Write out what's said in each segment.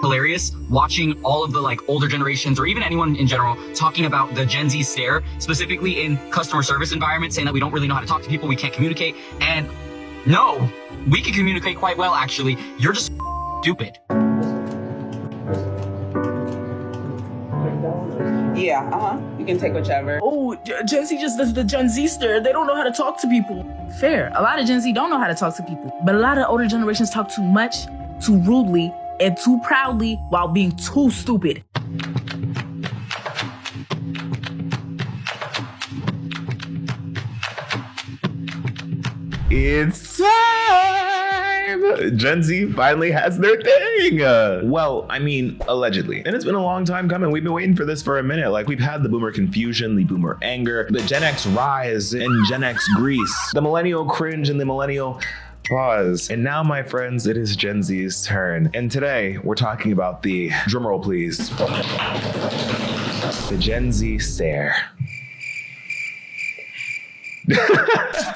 hilarious watching all of the like older generations or even anyone in general talking about the Gen Z stare, specifically in customer service environments, saying that we don't really know how to talk to people, we can't communicate. And no, we can communicate quite well, actually. You're just stupid. Yeah, you can take whichever. Oh, Gen Z just does the Gen Z stare. They don't know how to talk to people. Fair. A lot of Gen Z don't know how to talk to people. But a lot of older generations talk too much, too rudely, and too proudly while being too stupid. It's time! Gen Z finally has their thing! Well, I mean, allegedly. And it's been a long time coming. We've been waiting for this for a minute. Like, we've had the boomer confusion, the boomer anger, the Gen X rise and Gen X grease, the millennial cringe and the millennial pause. And now, my friends, it is Gen Z's turn. And today, we're talking about the, drumroll please, the Gen Z stare.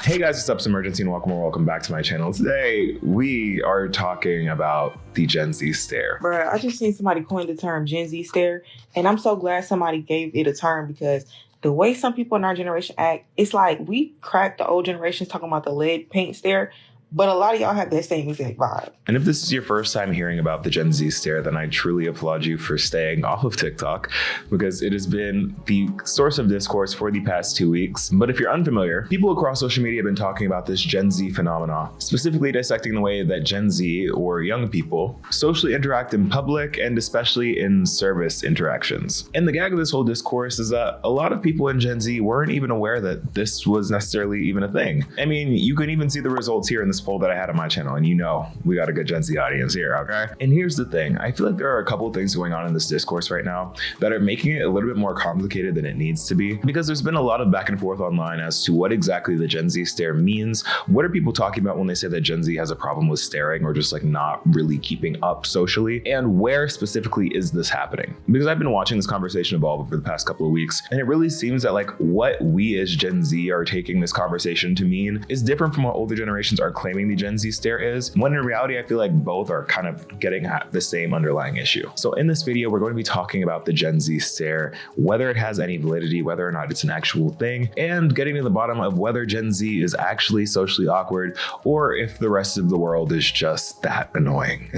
Hey guys, what's up? It's Imurgency and welcome back to my channel. Today, we are talking about the Gen Z stare. Bruh, I just seen somebody coin the term Gen Z stare, and I'm so glad somebody gave it a term because the way some people in our generation act, it's like we cracked the old generations talking about the lead paint stare, but a lot of y'all have that same exact vibe. And if this is your first time hearing about the Gen Z stare, then I truly applaud you for staying off of TikTok because it has been the source of discourse for the past 2 weeks. But if you're unfamiliar, people across social media have been talking about this Gen Z phenomena, specifically dissecting the way that Gen Z or young people socially interact in public and especially in service interactions. And the gag of this whole discourse is that a lot of people in Gen Z weren't even aware that this was necessarily even a thing. I mean, you can even see the results here in this poll that I had on my channel, and you know we got a good Gen Z audience here, okay? And here's the thing, I feel like there are a couple of things going on in this discourse right now that are making it a little bit more complicated than it needs to be, because there's been a lot of back and forth online as to what exactly the Gen Z stare means. What are people talking about when they say that Gen Z has a problem with staring or just like not really keeping up socially, and where specifically is this happening? Because I've been watching this conversation evolve over the past couple of weeks, and it really seems that like what we as Gen Z are taking this conversation to mean is different from what older generations are claiming the Gen Z stare is, when in reality I feel like both are kind of getting at the same underlying issue. So in this video, we're going to be talking about the Gen Z stare, whether it has any validity, whether or not it's an actual thing, and getting to the bottom of whether Gen Z is actually socially awkward or if the rest of the world is just that annoying.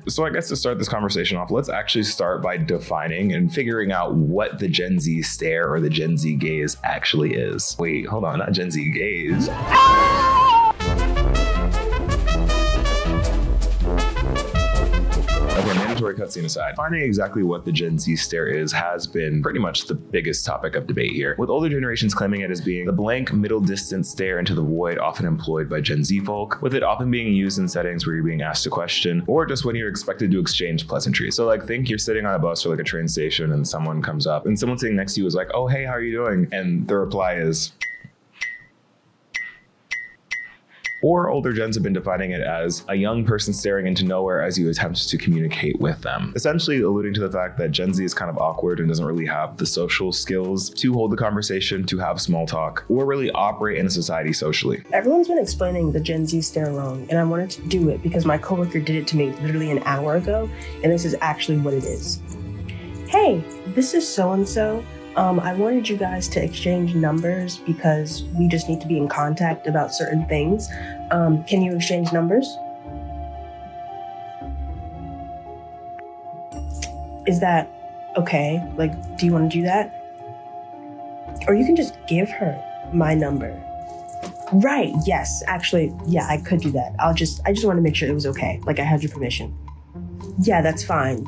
So I guess to start this conversation off, let's actually start by defining and figuring out what the Gen Z stare or the Gen Z gaze actually is. Wait, hold on, not Gen Z gaze. Okay, mandatory cutscene aside, finding exactly what the Gen Z stare is has been pretty much the biggest topic of debate here, with older generations claiming it as being the blank middle distance stare into the void often employed by Gen Z folk, with it often being used in settings where you're being asked a question or just when you're expected to exchange pleasantries. So like think you're sitting on a bus or like a train station and someone comes up and someone sitting next to you is like, oh hey, how are you doing? And the reply is, or older gens have been defining it as a young person staring into nowhere as you attempt to communicate with them, essentially alluding to the fact that Gen Z is kind of awkward and doesn't really have the social skills to hold the conversation, to have small talk, or really operate in a society socially. Everyone's been explaining the Gen Z stare wrong, and I wanted to do it because my coworker did it to me literally an hour ago, and this is actually what it is. Hey, this is so-and-so. I wanted you guys to exchange numbers because we just need to be in contact about certain things. Can you exchange numbers? Is that okay? Like, do you want to do that? Or you can just give her my number. Right, yes, actually, yeah, I could do that. I just want to make sure it was okay. Like I had your permission. Yeah, that's fine.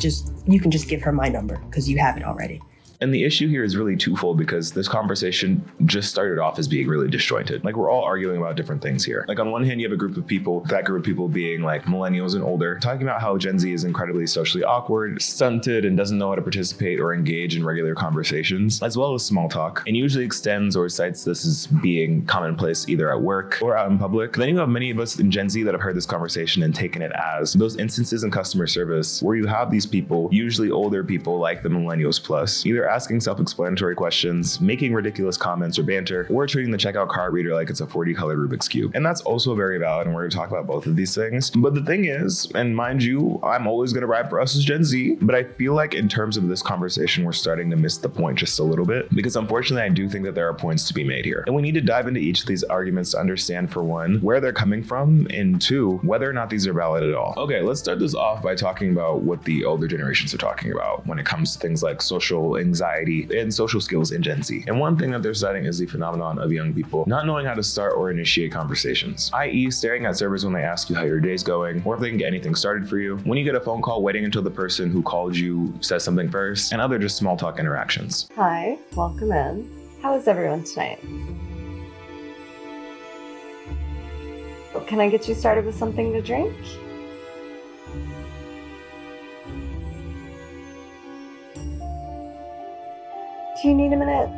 You can just give her my number because you have it already. And the issue here is really twofold because this conversation just started off as being really disjointed. Like we're all arguing about different things here. Like on one hand, you have a group of people, that group of people being like millennials and older, talking about how Gen Z is incredibly socially awkward, stunted, and doesn't know how to participate or engage in regular conversations, as well as small talk, and usually extends or cites this as being commonplace either at work or out in public. Then you have many of us in Gen Z that have heard this conversation and taken it as those instances in customer service where you have these people, usually older people like the millennials plus, either asking self-explanatory questions, making ridiculous comments or banter, or treating the checkout card reader like it's a 40-color Rubik's Cube. And that's also very valid, and we're going to talk about both of these things. But the thing is, and mind you, I'm always going to ride for us as Gen Z, but I feel like in terms of this conversation, we're starting to miss the point just a little bit, because unfortunately, I do think that there are points to be made here. And we need to dive into each of these arguments to understand, for one, where they're coming from, and two, whether or not these are valid at all. Okay, let's start this off by talking about what the older generations are talking about when it comes to things like social anxiety and social skills in Gen Z. And one thing that they're citing is the phenomenon of young people not knowing how to start or initiate conversations, i.e. staring at servers when they ask you how your day's going, or if they can get anything started for you, when you get a phone call, waiting until the person who called you says something first, and other just small talk interactions. Hi, welcome in. How is everyone tonight? Can I get you started with something to drink? Do you need a minute?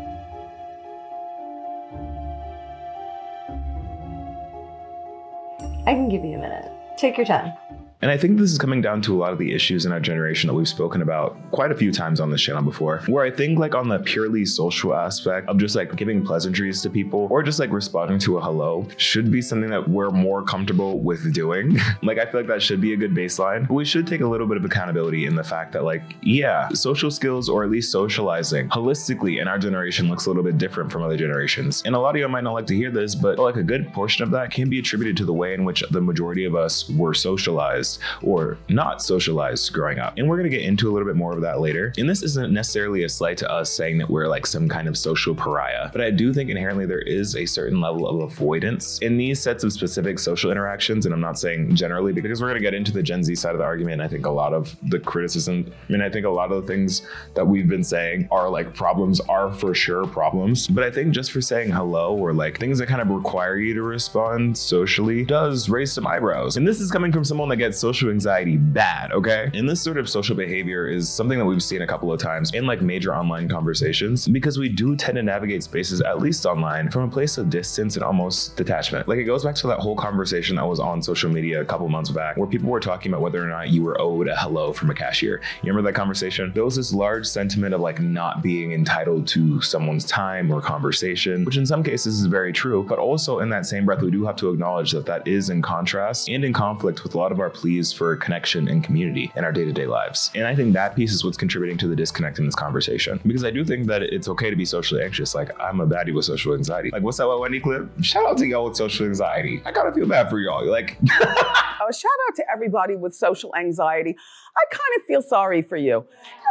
I can give you a minute. Take your time. And I think this is coming down to a lot of the issues in our generation that we've spoken about quite a few times on this channel before, where I think like on the purely social aspect of just like giving pleasantries to people or just like responding to a hello should be something that we're more comfortable with doing. Like, I feel like that should be a good baseline. But we should take a little bit of accountability in the fact that like, yeah, social skills or at least socializing holistically in our generation looks a little bit different from other generations. And a lot of you might not like to hear this, but like a good portion of that can be attributed to the way in which the majority of us were socialized or not socialized growing up. And we're going to get into a little bit more of that later. And this isn't necessarily a slight to us saying that we're like some kind of social pariah, but I do think inherently there is a certain level of avoidance in these sets of specific social interactions. And I'm not saying generally, because we're going to get into the Gen Z side of the argument. I think a lot of the criticism, I think a lot of the things that we've been saying are like problems are for sure problems. But I think just for saying hello or like things that kind of require you to respond socially does raise some eyebrows. And this is coming from someone that gets social anxiety bad, okay? And this sort of social behavior is something that we've seen a couple of times in like major online conversations, because we do tend to navigate spaces, at least online, from a place of distance and almost detachment. Like, it goes back to that whole conversation that was on social media a couple months back where people were talking about whether or not you were owed a hello from a cashier. You remember that conversation? There was this large sentiment of like not being entitled to someone's time or conversation, which in some cases is very true, but also in that same breath, we do have to acknowledge that that is in contrast and in conflict with a lot of our pleas for connection and community in our day-to-day lives. And I think that piece is what's contributing to the disconnect in this conversation, because I do think that it's okay to be socially anxious. Like, I'm a baddie with social anxiety. Like, what's that Wendy clip? Shout out to y'all with social anxiety. I gotta feel bad for y'all. Like, shout out to everybody with social anxiety. I kind of feel sorry for you.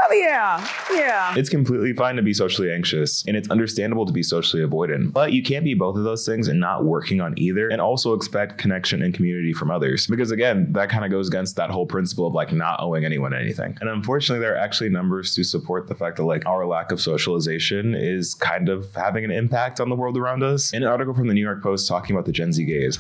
Oh, yeah. It's completely fine to be socially anxious, and it's understandable to be socially avoidant, but you can't be both of those things and not working on either, and also expect connection and community from others. Because again, that kind of goes against that whole principle of like not owing anyone anything. And unfortunately, there are actually numbers to support the fact that like our lack of socialization is kind of having an impact on the world around us. In an article from the New York Post talking about the Gen Z gaze,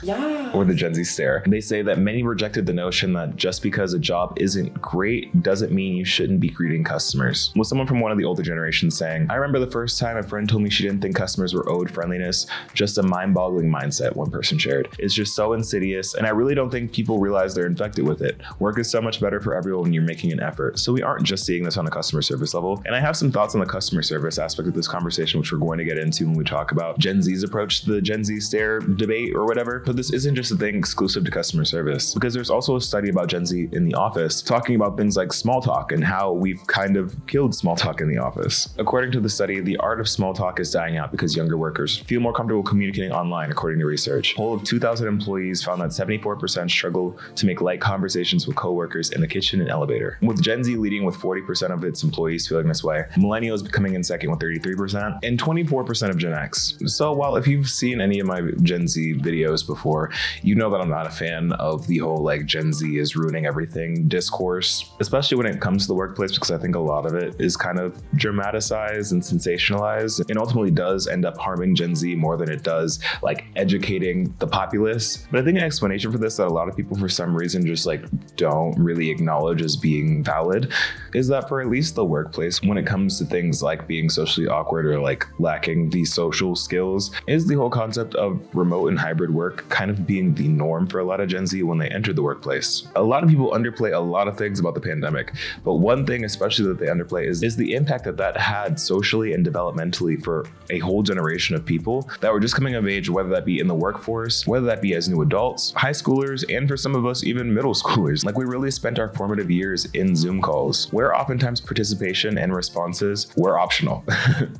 or the Gen Z stare, they say that many rejected the notion that just because a job isn't great doesn't mean you shouldn't be greeting customers. With someone from one of the older generations saying, I remember the first time a friend told me she didn't think customers were owed friendliness, just a mind-boggling mindset, one person shared. It's just so insidious, and I really don't think people realize they're infected with it. Work is so much better for everyone when you're making an effort. So we aren't just seeing this on a customer service level. And I have some thoughts on the customer service aspect of this conversation, which we're going to get into when we talk about Gen Z's approach to the Gen Z stare debate or whatever. But this isn't just a thing exclusive to customer service, because there's also a study about Gen Z in the office talking about things like small talk and how we've kind of killed small talk in the office. According to the study, the art of small talk is dying out because younger workers feel more comfortable communicating online, according to research. A poll of 2,000 employees found that 74% struggle to make light conversations with coworkers in the kitchen and elevator. With Gen Z leading with 40% of its employees feeling this way, millennials coming in second with 33%, and 24% of Gen X. So while if you've seen any of my Gen Z videos before, you know that I'm not a fan of the whole like Gen Z is ruining everything discourse, especially when it comes to the workplace, because I think a lot of it is kind of dramatized and sensationalized and ultimately does end up harming Gen Z more than it does like educating the populace. But I think an explanation for this that a lot of people for some reason just like don't really acknowledge as being valid is that for at least the workplace, when it comes to things like being socially awkward or like lacking these social skills, is the whole concept of remote and hybrid work kind of being the norm for a lot of Gen Z when they enter the workplace. A lot of people underplay a lot of things about the pandemic, but one thing especially that they underplay is the impact that had socially and developmentally for a whole generation of people that were just coming of age, whether that be in the workforce, whether that be as new adults, high schoolers, and for some of us, even middle schoolers. Like we really spent our formative years in Zoom calls, where oftentimes participation and responses were optional.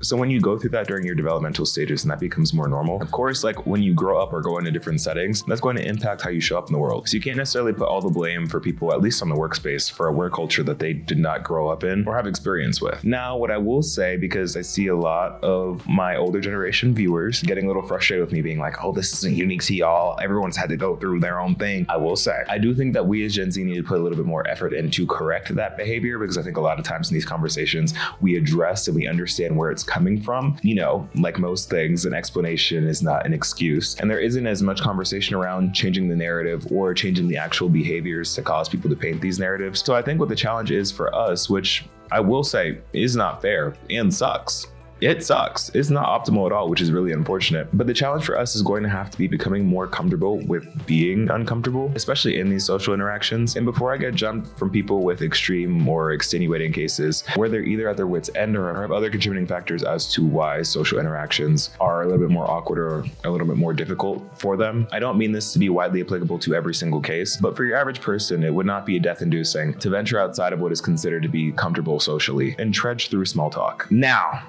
So when you go through that during your developmental stages and that becomes more normal, of course, like when you grow up or go into different settings, that's going to impact how you show up in the world. So you can't necessarily put all the blame for people, at least on the workspace, for a work culture that they did not grow up in or have experience with. Now, what I will say, because I see a lot of my older generation viewers getting a little frustrated with me being like, oh, this isn't unique to y'all, everyone's had to go through their own thing. I will say, I do think that we as Gen Z need to put a little bit more effort into correct that behavior, because I think a lot of times in these conversations, we address and we understand where it's coming from. You know, like most things, an explanation is not an excuse. And there isn't as much conversation around changing the narrative or changing the actual behaviors to cause people to paint these narratives. So I think what the challenge is for us, which I will say is not fair and sucks. It sucks. It's not optimal at all, which is really unfortunate. But the challenge for us is going to have to be becoming more comfortable with being uncomfortable, especially in these social interactions. And before I get jumped from people with extreme or extenuating cases where they're either at their wit's end or have other contributing factors as to why social interactions are a little bit more awkward or a little bit more difficult for them, I don't mean this to be widely applicable to every single case, but for your average person, it would not be death-inducing to venture outside of what is considered to be comfortable socially and trudge through small talk. Now,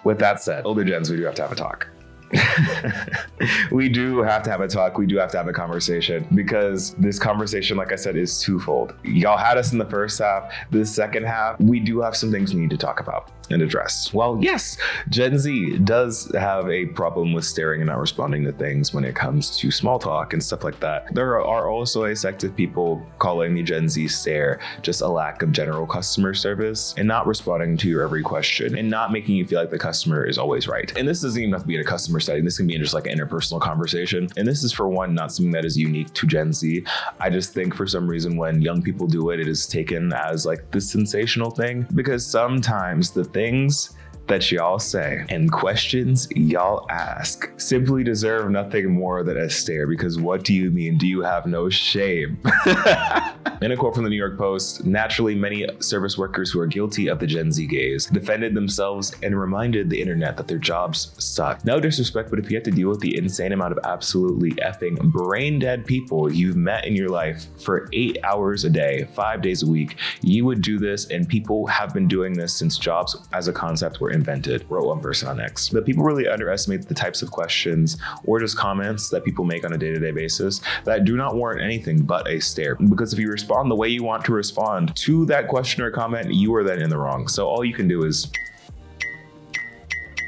with that said, older gens, we do have to have a talk. We do have to have a talk. We do have to have a conversation, because this conversation, like I said, is twofold. Y'all had us in the first half. The second half, we do have some things we need to talk about and address. Well, yes, Gen Z does have a problem with staring and not responding to things when it comes to small talk and stuff like that. There are also a sect of people calling the Gen Z stare just a lack of general customer service and not responding to your every question and not making you feel like the customer is always right. And this doesn't even have to be in a customer setting. This can be in just like an interpersonal conversation. And this is, for one, not something that is unique to Gen Z. I just think for some reason when young people do it, it is taken as like the sensational thing, because sometimes the things that y'all say and questions y'all ask simply deserve nothing more than a stare, because what do you mean? Do you have no shame? In a quote from the New York Post, naturally, many service workers who are guilty of the Gen Z gaze defended themselves and reminded the internet that their jobs suck. No disrespect, but if you have to deal with the insane amount of absolutely effing brain dead people you've met in your life for 8 hours a day, 5 days a week, you would do this, and people have been doing this since jobs as a concept were invented, wrote one person on X. But people really underestimate the types of questions or just comments that people make on a day-to-day basis that do not warrant anything but a stare. Because if you respond the way you want to respond to that question or comment, you are then in the wrong. So all you can do is,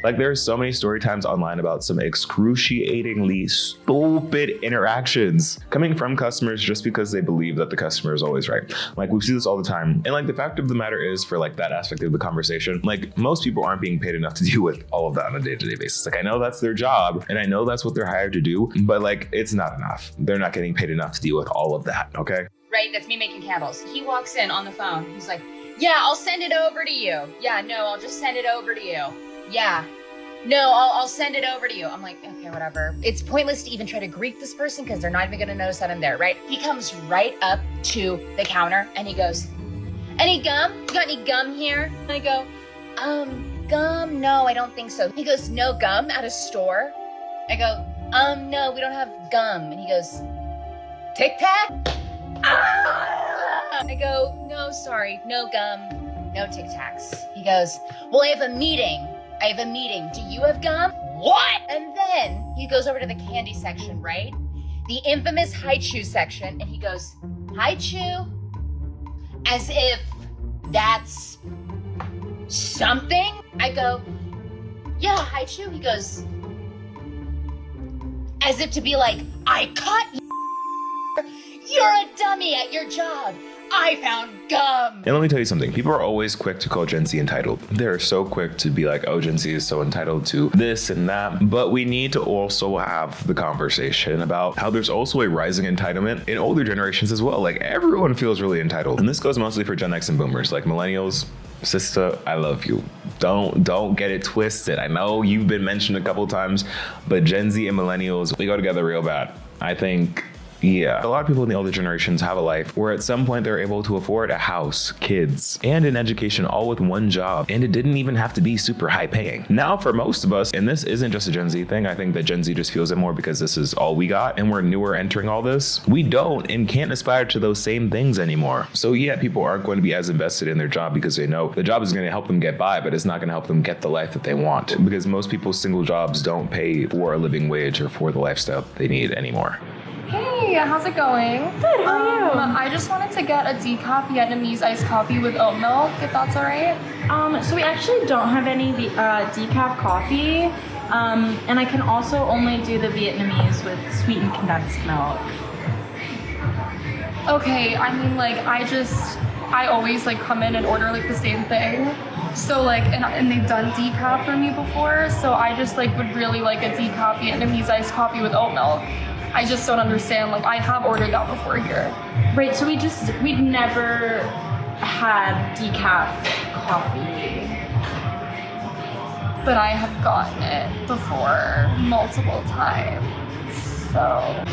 like, there are so many story times online about some excruciatingly stupid interactions coming from customers just because they believe that the customer is always right. Like, we see this all the time. And like, the fact of the matter is, for like that aspect of the conversation, like, most people aren't being paid enough to deal with all of that on a day-to-day basis. Like, I know that's their job and I know that's what they're hired to do, but like, it's not enough. They're not getting paid enough to deal with all of that, okay? Right, that's me making candles. He walks in on the phone. He's like, yeah, I'll send it over to you. Yeah, no, I'll just send it over to you. Yeah. No, I'll send it over to you. I'm like, okay, whatever. It's pointless to even try to greet this person because they're not even gonna notice that I'm there, right? He comes right up to the counter and he goes, any gum? You got any gum here? And I go, gum? No, I don't think so. He goes, no gum at a store? I go, no, we don't have gum. And he goes, Tic Tac? Ah! I go, no, sorry, no gum, no Tic Tacs. He goes, well, I have a meeting. Do you have gum? What? And then he goes over to the candy section, right? The infamous Haichu section, and he goes, Haichu? As if that's something? I go, yeah, Haichu. He goes, as if to be like, I caught you. You're a dummy at your job. I found gum. And let me tell you something. People are always quick to call Gen Z entitled. They're so quick to be like, oh, Gen Z is so entitled to this and that. But we need to also have the conversation about how there's also a rising entitlement in older generations as well. Like everyone feels really entitled. And this goes mostly for Gen X and boomers, like millennials. Sister, I love you. Don't get it twisted. I know you've been mentioned a couple times, but Gen Z and millennials, we go together real bad. I think, yeah, a lot of people in the older generations have a life where at some point they're able to afford a house, kids, and an education all with one job. And it didn't even have to be super high paying. Now for most of us, and this isn't just a Gen Z thing, I think that Gen Z just feels it more because this is all we got and we're newer entering all this. We don't and can't aspire to those same things anymore. So yeah, people aren't going to be as invested in their job because they know the job is going to help them get by, but it's not going to help them get the life that they want. Because most people's single jobs don't pay for a living wage or for the lifestyle they need anymore. Hey, how's it going? Good, how are you? I just wanted to get a decaf Vietnamese iced coffee with oat milk, if that's all right. So we actually don't have any decaf coffee, and I can also only do the Vietnamese with sweetened condensed milk. Okay, I mean, like, I always, like, come in and order, like, the same thing. So, like, and they've done decaf for me before, so I just, like, would really like a decaf Vietnamese iced coffee with oat milk. I just don't understand, like, I have ordered that before here. Right, so we'd never had decaf coffee. But I have gotten it before, multiple times, so.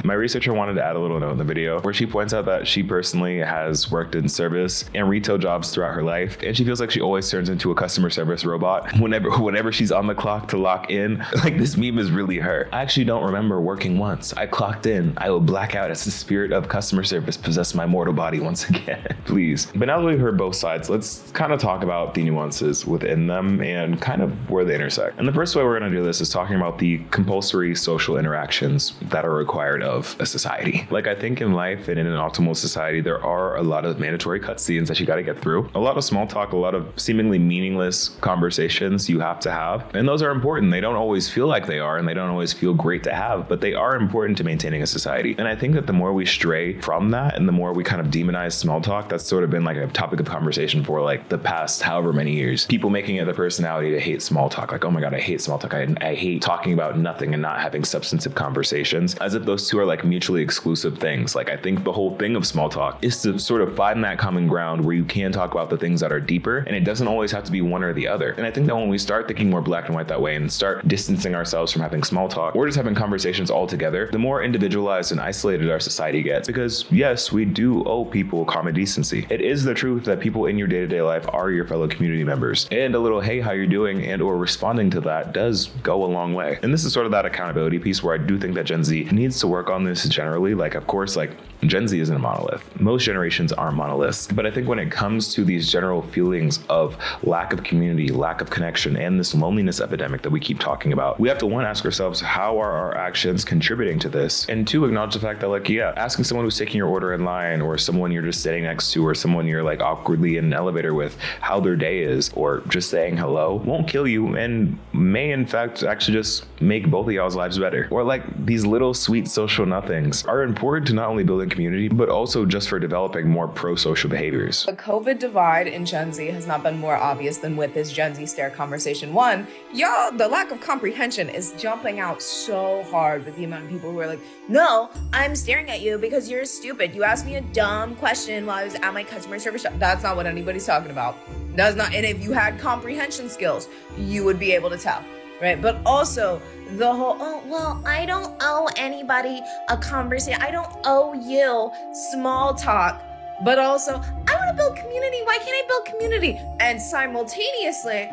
My researcher wanted to add a little note in the video where she points out that she personally has worked in service and retail jobs throughout her life, and she feels like she always turns into a customer service robot whenever she's on the clock to lock in. Like, this meme is really her. I actually don't remember working once. I clocked in. I will black out as the spirit of customer service possess my mortal body once again. Please. But now that we've heard both sides, let's kind of talk about the nuances within them and kind of where they intersect. And the first way we're going to do this is talking about the compulsory social interactions that are required of a society. Like, I think in life and in an optimal society, there are a lot of mandatory cutscenes that you got to get through, a lot of small talk, a lot of seemingly meaningless conversations you have to have. And those are important. They don't always feel like they are, and they don't always feel great to have, but they are important to maintaining a society. And I think that the more we stray from that and the more we kind of demonize small talk, that's sort of been like a topic of conversation for like the past however many years. People making it the personality to hate small talk. Like, oh my God, I hate small talk. I hate talking about nothing and not having substantive conversations, as if those two are like mutually exclusive things. Like, I think the whole thing of small talk is to sort of find that common ground where you can talk about the things that are deeper, and it doesn't always have to be one or the other. And I think that when we start thinking more black and white that way and start distancing ourselves from having small talk or just having conversations altogether, the more individualized and isolated our society gets. Because yes, we do owe people common decency. It is the truth that people in your day-to-day life are your fellow community members, and a little hey, how you doing, and or responding to that does go a long way. And this is sort of that accountability piece where I do think that Gen Z needs to work on this generally. Like, of course, like, Gen Z isn't a monolith. Most generations aren't monoliths. But I think when it comes to these general feelings of lack of community, lack of connection, and this loneliness epidemic that we keep talking about, we have to, one, ask ourselves, how are our actions contributing to this? And two, acknowledge the fact that, like, yeah, asking someone who's taking your order in line, or someone you're just sitting next to, or someone you're like awkwardly in an elevator with, how their day is, or just saying hello, won't kill you and may in fact actually just make both of y'all's lives better. Or like, these little sweet social nothings are important to not only building community, but also just for developing more pro-social behaviors. The COVID divide in Gen Z has not been more obvious than with this Gen Z stare conversation. One, y'all, the lack of comprehension is jumping out so hard with the amount of people who are like, no, I'm staring at you because you're stupid. You asked me a dumb question while I was at my customer service shop. That's not what anybody's talking about. That's not, and if you had comprehension skills, you would be able to tell, right? But also, the whole, oh, well, I don't owe anybody a conversation. I don't owe you small talk. But also, I want to build community. Why can't I build community? And simultaneously,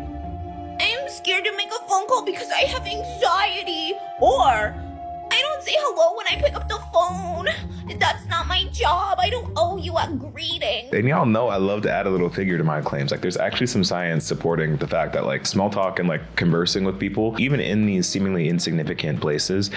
I'm scared to make a phone call because I have anxiety. Or, I don't don't say hello when I pick up the phone. That's not my job. I don't owe you a greeting. And y'all know I love to add a little figure to my claims. Like there's actually some science supporting the fact that like small talk and like conversing with people, even in these seemingly insignificant places,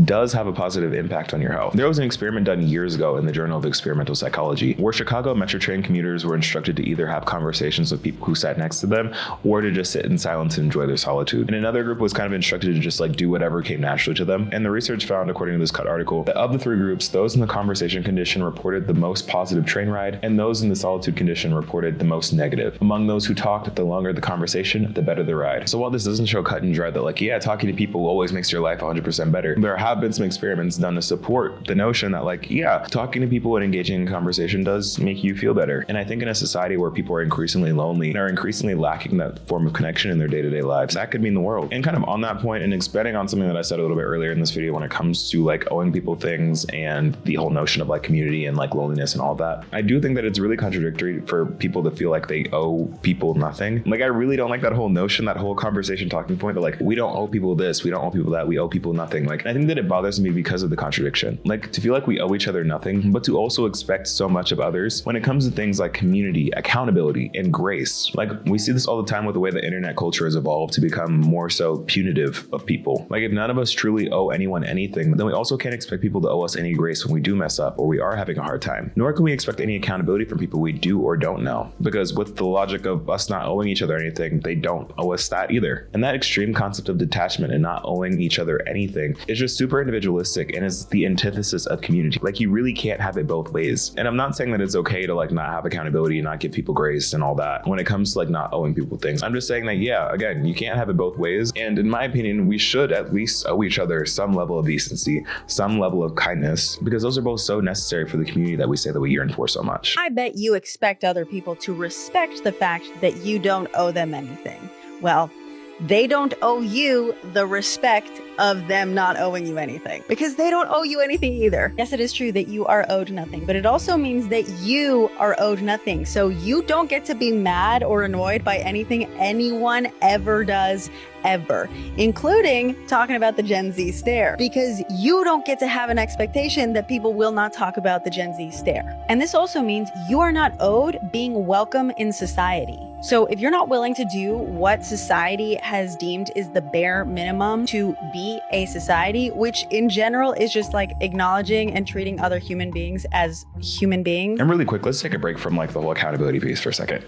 does have a positive impact on your health. There was an experiment done years ago in the Journal of Experimental Psychology where Chicago Metro train commuters were instructed to either have conversations with people who sat next to them or to just sit in silence and enjoy their solitude. And another group was kind of instructed to just like do whatever came naturally to them. And the research found, according to this cut article, that of the three groups, those in the conversation condition reported the most positive train ride, and those in the solitude condition reported the most negative. Among those who talked, the longer the conversation, the better the ride. So while this doesn't show cut and dry that like, yeah, talking to people always makes your life 100% better, there have been some experiments done to support the notion that like, yeah, talking to people and engaging in conversation does make you feel better. And I think in a society where people are increasingly lonely and are increasingly lacking that form of connection in their day-to-day lives, that could mean the world. And kind of on that point and expanding on something that I said a little bit earlier in this video when it comes to like owing people things and the whole notion of like community and like loneliness and all that, I do think that it's really contradictory for people to feel like they owe people nothing. Like I really don't like that whole notion, that whole conversation talking point that like we don't owe people this, we don't owe people that, we owe people nothing. Like I think that it bothers me because of the contradiction. Like to feel like we owe each other nothing, but to also expect so much of others when it comes to things like community, accountability, and grace. Like we see this all the time with the way the internet culture has evolved to become more so punitive of people. Like if none of us truly owe anyone anything, then we also can't expect people to owe us any grace when we do mess up or we are having a hard time. Nor can we expect any accountability from people we do or don't know. Because with the logic of us not owing each other anything, they don't owe us that either. And that extreme concept of detachment and not owing each other anything is just super individualistic and is the antithesis of community. Like you really can't have it both ways. And I'm not saying that it's okay to like not have accountability and not give people grace and all that when it comes to like not owing people things. I'm just saying that, yeah, again, you can't have it both ways. And in my opinion, we should at least owe each other some level of decency, some level of kindness, because those are both so necessary for the community that we say that we yearn for so much. I bet you expect other people to respect the fact that you don't owe them anything. Well, they don't owe you the respect of them not owing you anything, because they don't owe you anything either. Yes, it is true that you are owed nothing, but it also means that you are owed nothing. So you don't get to be mad or annoyed by anything anyone ever does, ever, including talking about the Gen Z stare, because you don't get to have an expectation that people will not talk about the Gen Z stare. And this also means you are not owed being welcome in society. So if you're not willing to do what society has deemed is the bare minimum to be a society, which in general is just like acknowledging and treating other human beings as human beings. And really quick, let's take a break from like the whole accountability piece for a second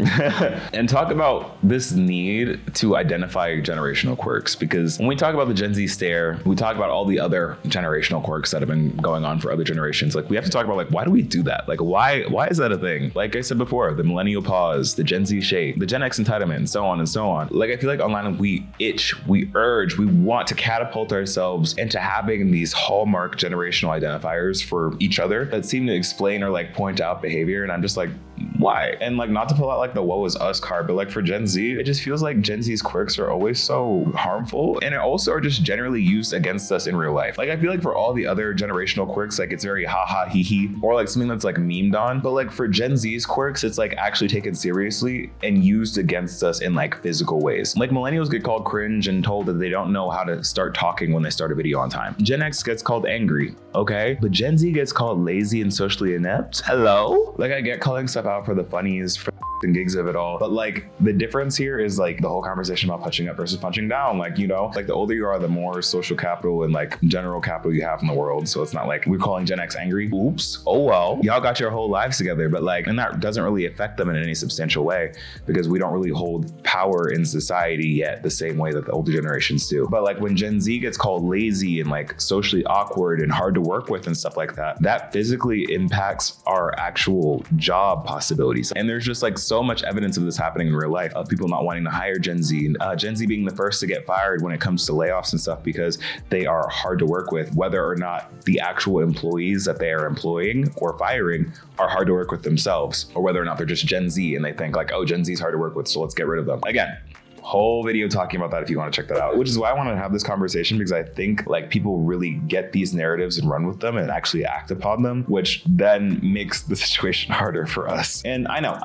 and talk about this need to identify generational quirks. Because when we talk about the Gen Z stare, we talk about all the other generational quirks that have been going on for other generations. Like we have to talk about like, why do we do that? Like why is that a thing? Like I said before, the millennial pause, the Gen Z shade, the Gen X entitlement, and so on and so on. Like I feel like online we itch, we urge, we want to catapult ourselves into having these hallmark generational identifiers for each other that seem to explain or like point out behavior. And I'm just like, why? And like not to pull out like the woe is us card, but like for Gen Z, it just feels like Gen Z's quirks are always so harmful and it also are just generally used against us in real life. Like I feel like for all the other generational quirks, like it's very haha hee hee or like something that's like memed on, but like for Gen Z's quirks, it's like actually taken seriously and used against us in like physical ways. Like millennials get called cringe and told that they don't know how to start talking when they start a video on time. Gen X gets called angry, okay? But Gen Z gets called lazy and socially inept. Hello? Like I get calling stuff out for the funnies, for and gigs of it all, but like the difference here is like the whole conversation about punching up versus punching down. Like, you know, like the older you are, the more social capital and like general capital you have in the world. So it's not like we're calling Gen X angry. Oops. Oh well, y'all got your whole lives together, but like, and that doesn't really affect them in any substantial way because we don't really hold power in society yet the same way that the older generations do. But like when Gen Z gets called lazy and like socially awkward and hard to work with and stuff like that, that physically impacts our actual job possibilities. And there's just like so much evidence of this happening in real life, of people not wanting to hire Gen Z, Gen Z being the first to get fired when it comes to layoffs and stuff because they are hard to work with, whether or not the actual employees that they are employing or firing are hard to work with themselves, or whether or not they're just Gen Z and they think like, oh, Gen Z is hard to work with, so let's get rid of them. Again, Whole video talking about that if you want to check that out, which is why I want to have this conversation, because I think like people really get these narratives and run with them and actually act upon them, which then makes the situation harder for us. And I know,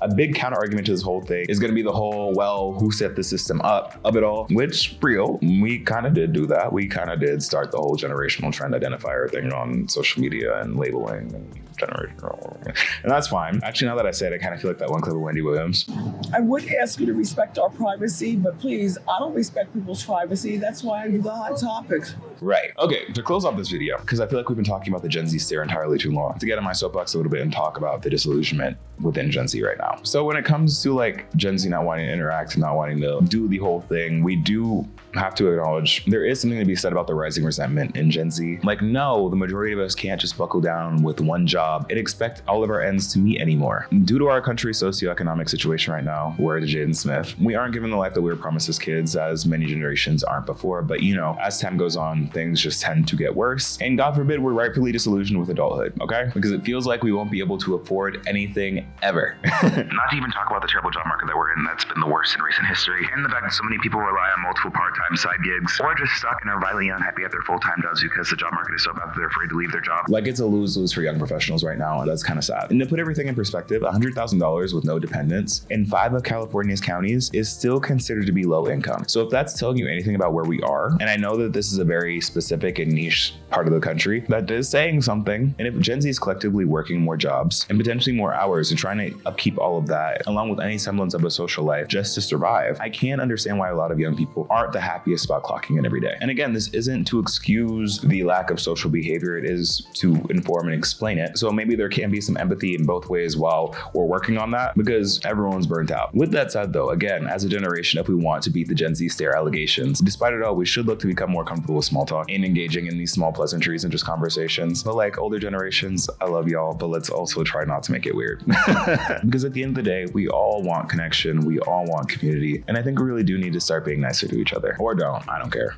a big counter argument to this whole thing is going to be the whole, well, who set the system up of it all, which real, we kind of did do that. We kind of did start the whole generational trend identifier thing on social media and labeling and generational, and that's fine. Actually, now that I say it, I kind of feel like that one clip of Wendy Williams. I would ask you to respect our privacy, but please, I don't respect people's privacy. That's why I do the hot topics. Right. Okay, to close off this video, because I feel like we've been talking about the Gen Z stare entirely too long, to get on my soapbox a little bit and talk about the disillusionment within Gen Z right now. So when it comes to like Gen Z not wanting to interact, not wanting to do the whole thing, we do have to acknowledge there is something to be said about the rising resentment in Gen Z. Like, no, the majority of us can't just buckle down with one job and expect all of our ends to meet anymore. Due to our country's socioeconomic situation right now, word to Jaden Smith, we aren't given the life that we were promised as kids, as many generations aren't before. But you know, as time goes on, things just tend to get worse. And God forbid we're rightfully disillusioned with adulthood, okay? Because it feels like we won't be able to afford anything ever. Not to even talk about the terrible job market that we're in, that's been the worst in recent history. And the fact that so many people rely on multiple part-time side gigs, or just stuck and are violently unhappy at their full-time jobs because the job market is so bad that they're afraid to leave their job. Like, it's a lose-lose for young professionals right now, and that's kind of sad. And to put everything in perspective, $100,000 with no dependents in 5 of California's counties is still considered to be low income. So if that's telling you anything about where we are, and I know that this is a very specific and niche part of the country, that is saying something. And if Gen Z is collectively working more jobs and potentially more hours and trying to upkeep all of that, along with any semblance of a social life just to survive, I can understand why a lot of young people aren't the happiest about clocking in every day. And again, this isn't to excuse the lack of social behavior, it is to inform and explain it. So maybe there can be some empathy in both ways while we're working on that, because everyone's burnt out. With that said though, again, as a generation, if we want to beat the Gen Z stare allegations, despite it all, we should look to become more comfortable with small talk and engaging in these small pleasantries and just conversations. But like older generations, I love y'all, but let's also try not to make it weird. Because at the end of the day, we all want connection, we all want community, and I think we really do need to start being nicer to each other. Or don't, I don't care.